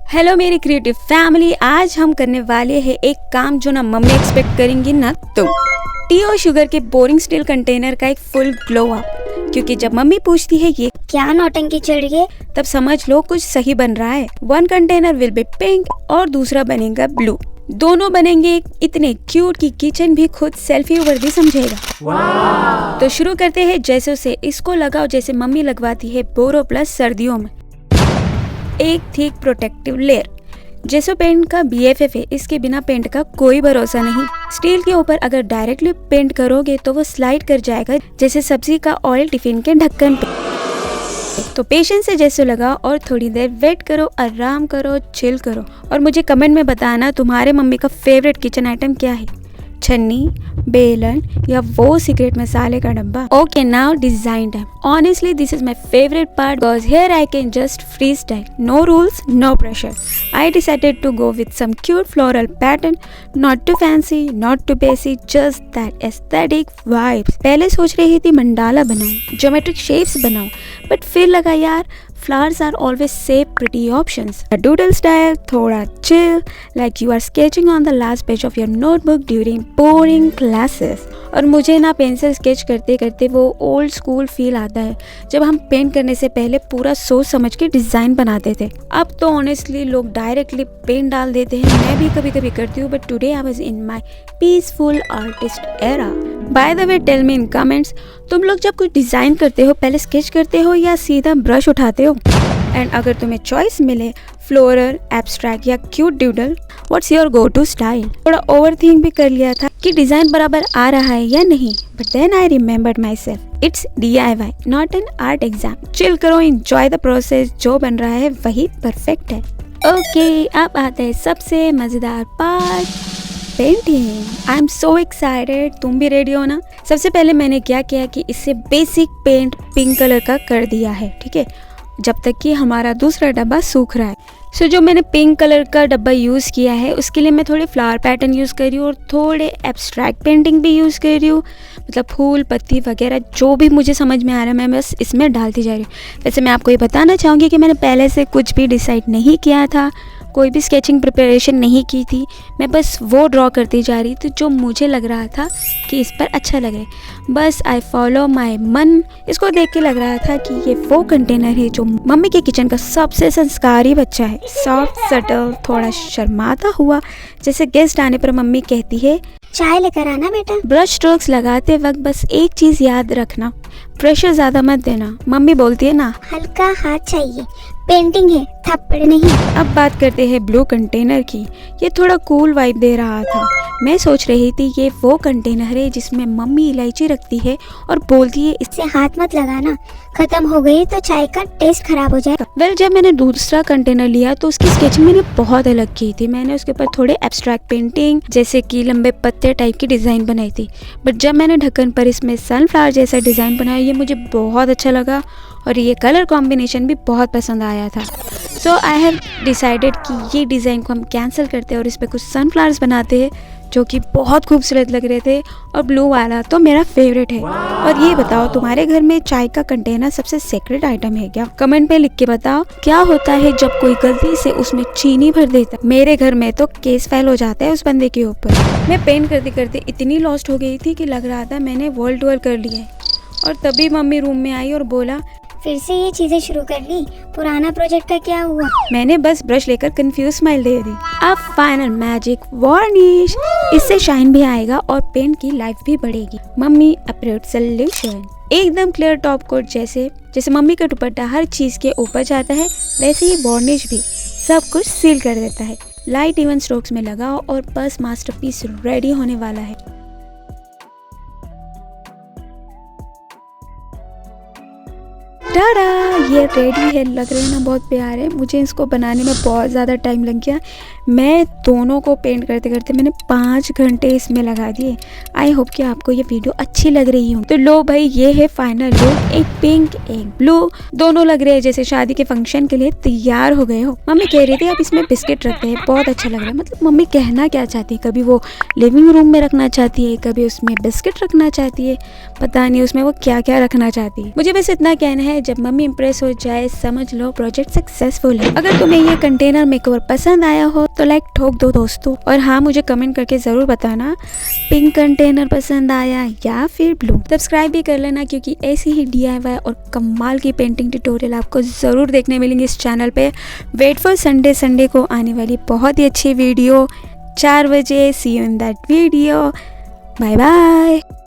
Hello मेरी creative family, आज हम करने वाले हैं एक काम जो ना मम्मी एक्सपेक्ट करेंगी ना तुम। टी और शुगर के बोरिंग स्टील कंटेनर का एक फुल ग्लो अप। क्योंकि जब मम्मी पूछती है ये क्या नौटंकी चल रही है, तब समझ लो कुछ सही बन रहा है। One container will be pink और दूसरा बनेगा ब्लू। दोनों बनेंगे इतने क्यूट कि किचन भी खुद सेल्फी वर्दी समझेगा। तो शुरू करते हैं जैसों से। इसको लगाओ जैसे मम्मी लगवाती है बोरो प्लस सर्दियों में। एक थिक प्रोटेक्टिव लेयर। जेसो पेंट का BFF है, इसके बिना पेंट का कोई भरोसा नहीं। स्टील के ऊपर अगर डायरेक्टली पेंट करोगे तो वो स्लाइड कर जाएगा जैसे सब्जी का ऑयल टिफिन के ढक्कन पे। तो पेशेंस से जेसो लगाओ और थोड़ी देर वेट करो, आराम करो, चिल करो और मुझे कमेंट में बताना तुम्हारे मम्मी का फेवरेट किचन आइटम क्या है। छन्नी, बेलन या वो सीक्रेट मसाले का डब्बा। Okay, now design time. Honestly this is my favourite part because here I can just free style, no rules, no pressure. I decided to go with some cute floral pattern, not too fancy, not too basic, just that aesthetic vibes। पहले सोच रही थी mandala बनाऊं, geometric shapes बनाऊं, but फिर लगा यार flowers are always safe pretty options। A doodle style, थोड़ा chill, like you are sketching on the last page of your notebook during boring classes। और मुझे ना पेंसिल स्केच करते करते वो ओल्ड स्कूल फील आता है जब हम पेंट करने से पहले पूरा सोच समझ के डिज़ाइन बनाते थे। अब तो ऑनेस्टली लोग डायरेक्टली पेंट डाल देते हैं, मैं भी कभी कभी करती हूँ, but today I was in my peaceful artist era. By the way tell me in comments, तुम लोग जब कुछ डिज़ाइन करते हो पहले स्केच करते हो या सीधा ब्रश उठाते हो? एंड अगर तुम्हें चॉइस मिले फ्लोरल, एब्स्ट्रैक्ट या cute doodle, what's your go to style? थोड़ा ओवर थिंक भी कर लिया था कि डिज़ाइन बराबर आ रहा है या नहीं, but then I remembered myself, it's DIY not an art exam. Chill करो, एंजॉय द प्रोसेस, जो बन रहा है वही परफेक्ट है। ओके, अब आता है सबसे मज़ेदार part, painting. I am so excited, तुम भी रेडी हो ना? सबसे पहले मैंने क्या किया कि इससे बेसिक पेंट पिंक कलर का कर दिया है, ठीक है, जब तक कि हमारा दूसरा डब्बा सूख रहा है। सो जो मैंने पिंक कलर का डब्बा यूज़ किया है उसके लिए मैं थोड़े फ्लावर पैटर्न यूज़ कर रही हूँ और थोड़े एब्स्ट्रैक्ट पेंटिंग भी यूज़ कर रही हूँ, मतलब फूल पत्ती वगैरह जो भी मुझे समझ में आ रहा है मैं बस इसमें डालती जा रही हूँ। वैसे मैं आपको ये बताना चाहूँगी कि मैंने पहले से कुछ भी डिसाइड नहीं किया था, कोई भी स्केचिंग प्रिपरेशन नहीं की थी, मैं बस वो ड्रॉ करती जा रही थी जो मुझे लग रहा था कि इस पर अच्छा लगे। बस आई फॉलो माय मन। इसको देख के लग रहा था कि ये वो कंटेनर है जो मम्मी के किचन का सबसे संस्कारी बच्चा है। सॉफ्ट, सटल, थोड़ा शर्माता हुआ, जैसे गेस्ट आने पर मम्मी कहती है चाय लेकर आना बेटा। ब्रश स्ट्रोक्स लगाते वक्त बस एक चीज़ याद रखना, प्रेशर ज़्यादा मत देना। मम्मी बोलती है ना, हल्का हाथ चाहिए, पेंटिंग है, थप्पड़ नहीं। अब बात करते हैं ब्लू कंटेनर की। ये थोड़ा कूल वाइब दे रहा था। मैं सोच रही थी ये वो कंटेनर है जिसमें मम्मी इलायची रखती है और बोलती है इससे हाथ मत लगाना, खत्म हो गई तो चाय का टेस्ट खराब हो जाएगा। वेल, जब मैंने दूसरा कंटेनर लिया तो उसकी स्केचिंग मैंने बहुत अलग की थी। मैंने उसके ऊपर थोड़े एब्स्ट्रैक्ट पेंटिंग जैसे कि लंबे पत्ते टाइप की डिज़ाइन बनाई थी, बट जब मैंने ढक्कन पर इसमें सनफ्लावर जैसा डिज़ाइन बनाया ये मुझे बहुत अच्छा लगा और ये कलर कॉम्बिनेशन भी बहुत पसंद आया था। सो आई हैव डिसाइडेड कि ये डिज़ाइन को हम कैंसिल करते हैं और इस पर कुछ सनफ्लावर्स बनाते हैं जो कि बहुत खूबसूरत लग रहे थे, और ब्लू वाला तो मेरा फेवरेट है। और ये बताओ, तुम्हारे घर में चाय का कंटेनर सबसे सीक्रेट आइटम है क्या? कमेंट पे लिख के बताओ क्या होता है जब कोई गलती से उसमें चीनी भर देता। मेरे घर में तो केस फाइल हो जाता है उस बंदे के ऊपर। मैं पेंट करते करते इतनी लॉस्ट हो गई थी कि लग रहा था मैंने वर्ल्ड टूर कर लिया है। और तभी मम्मी रूम में आई और बोला फिर से ये चीजें शुरू कर ली, पुराना प्रोजेक्ट का क्या हुआ? मैंने बस ब्रश लेकर कंफ्यूज स्माइल दे दी। अब फाइनल मैजिक वार्निश, इससे शाइन भी आएगा और पेंट की लाइफ भी बढ़ेगी। Mummy approved solution. एकदम क्लियर टॉप कोट, जैसे मम्मी का दुपट्टा हर चीज के ऊपर जाता है वैसे ही वार्निश भी सब कुछ सील कर देता है। लाइट इवन स्ट्रोक्स में लगाओ और बस मास्टरपीस रेडी होने वाला है। टाडा, ये रेडी है। लग रहे हैं ना बहुत प्यारे। मुझे इसको बनाने में बहुत ज़्यादा टाइम लग गया। मैं दोनों को पेंट करते करते मैंने 5 घंटे इसमें लगा दिए। आई होप कि आपको ये वीडियो अच्छी लग रही हो। तो लो भाई, ये है फाइनल लुक। एक पिंक एक ब्लू, दोनों लग रहे हैं जैसे शादी के फंक्शन के लिए तैयार हो गए हो। मम्मी कह रही थी आप इसमें बिस्किट रखते हैं, बहुत अच्छा लग रहा है। मतलब मम्मी कहना क्या चाहती है, कभी वो लिविंग रूम में रखना चाहती है, कभी उसमें बिस्किट रखना चाहती है, पता नहीं उसमें वो क्या क्या रखना चाहती है। मुझे बस इतना कहना है है, जब मम्मी इम्प्रेस हो जाए समझ लो प्रोजेक्ट सक्सेसफुल है। अगर तुम्हें ये कंटेनर मेकओवर पसंद आया हो तो लाइक ठोक दो दोस्तों, और हाँ मुझे कमेंट करके ज़रूर बताना पिंक कंटेनर पसंद आया या फिर ब्लू। सब्सक्राइब भी कर लेना क्योंकि ऐसी ही DIY और कमाल की पेंटिंग ट्यूटोरियल आपको ज़रूर देखने मिलेंगे इस चैनल पे। वेट फॉर संडे को आने वाली बहुत ही अच्छी वीडियो 4 बजे। See you in that video. Bye bye.